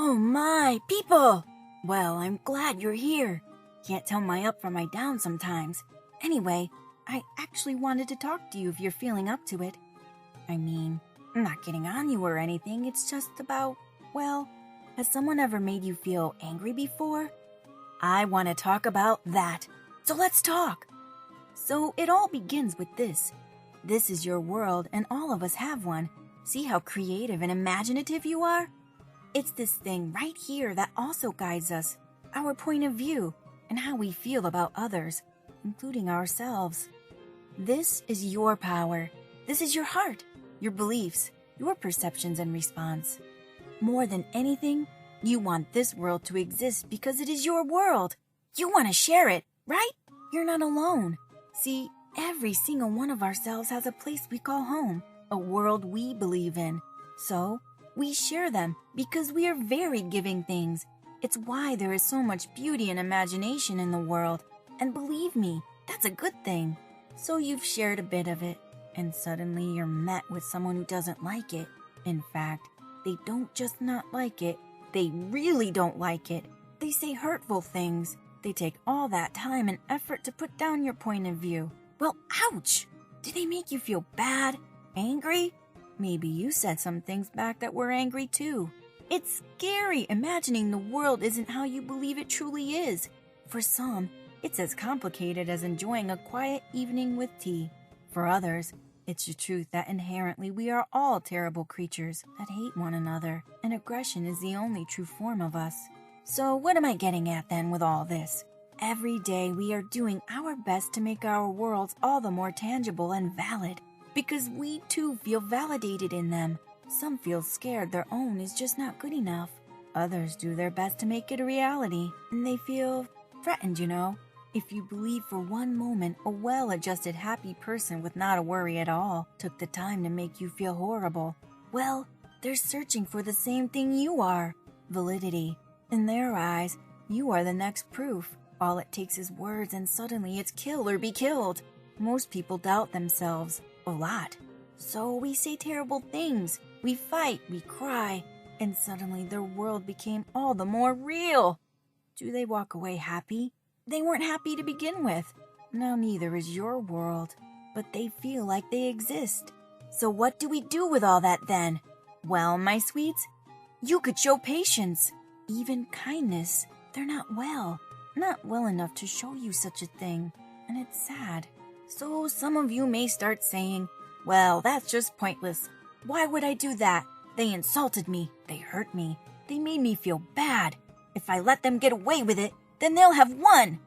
Oh my, people! Well, I'm glad you're here. Can't tell my up from my down sometimes. Anyway, I actually wanted to talk to you if you're feeling up to it. I mean, I'm not getting on you or anything, it's just about, well, has someone ever made you feel angry before? I want to talk about that, so let's talk. So it all begins with this. This is your world and all of us have one. See how creative and imaginative you are? It's this thing right here that also guides us, our point of view, and how we feel about others, including ourselves. This is your power. This is your heart, your beliefs, your perceptions and response. More than anything, you want this world to exist because it is your world. You want to share it, right? You're not alone. See, every single one of ourselves has a place we call home, a world we believe in. So, we share them because we are very giving things. It's why there is so much beauty and imagination in the world. And believe me, that's a good thing. So you've shared a bit of it, and suddenly you're met with someone who doesn't like it. In fact, they don't just not like it, they really don't like it. They say hurtful things. They take all that time and effort to put down your point of view. Well, ouch! Did they make you feel bad? Angry? Maybe you said some things back that were angry too. It's scary imagining the world isn't how you believe it truly is. For some, it's as complicated as enjoying a quiet evening with tea. For others, it's the truth that inherently we are all terrible creatures that hate one another, and aggression is the only true form of us. So what am I getting at then with all this? Every day we are doing our best to make our worlds all the more tangible and valid, because we too feel validated in them. Some feel scared their own is just not good enough. Others do their best to make it a reality, and they feel threatened, you know. If you believe for one moment a well-adjusted happy person with not a worry at all took the time to make you feel horrible, well, they're searching for the same thing you are, validity. In their eyes, you are the next proof. All it takes is words and suddenly it's kill or be killed. Most people doubt themselves, a lot. So we say terrible things, we fight, we cry, and suddenly their world became all the more real. Do they walk away happy? They weren't happy to begin with. Now neither is your world, but they feel like they exist. So what do we do with all that then? Well, my sweets, you could show patience, even kindness. They're not well enough to show you such a thing, and it's sad. So some of you may start saying, well, that's just pointless. Why would I do that? They insulted me, they hurt me, they made me feel bad. If I let them get away with it, then they'll have won.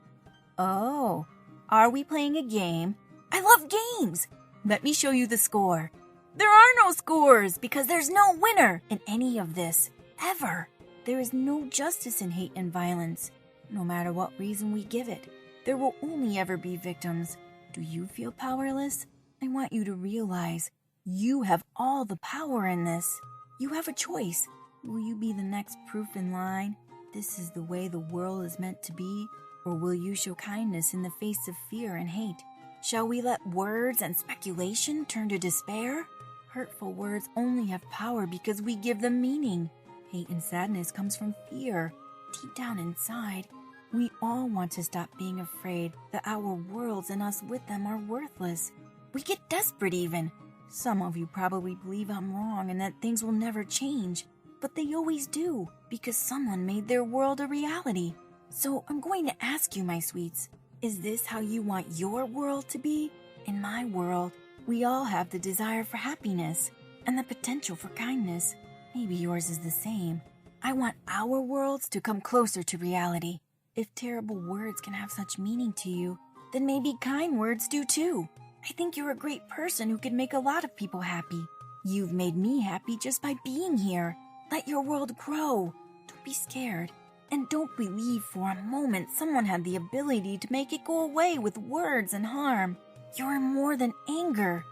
Oh, are we playing a game? I love games. Let me show you the score. There are no scores because there's no winner in any of this, ever. There is no justice in hate and violence. No matter what reason we give it, there will only ever be victims. Do you feel powerless? I want you to realize you have all the power in this. You have a choice. Will you be the next proof in line? This is the way the world is meant to be? Or will you show kindness in the face of fear and hate? Shall we let words and speculation turn to despair? Hurtful words only have power because we give them meaning. Hate and sadness comes from fear. Deep down inside, we all want to stop being afraid that our worlds and us with them are worthless. We get desperate even. Some of you probably believe I'm wrong and that things will never change. But they always do, because someone made their world a reality. So I'm going to ask you, my sweets, is this how you want your world to be? In my world, we all have the desire for happiness and the potential for kindness. Maybe yours is the same. I want our worlds to come closer to reality. If terrible words can have such meaning to you, then maybe kind words do too. I think you're a great person who could make a lot of people happy. You've made me happy just by being here. Let your world grow. Don't be scared. And don't believe for a moment someone had the ability to make it go away with words and harm. You're more than anger.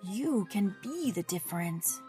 You can be the difference.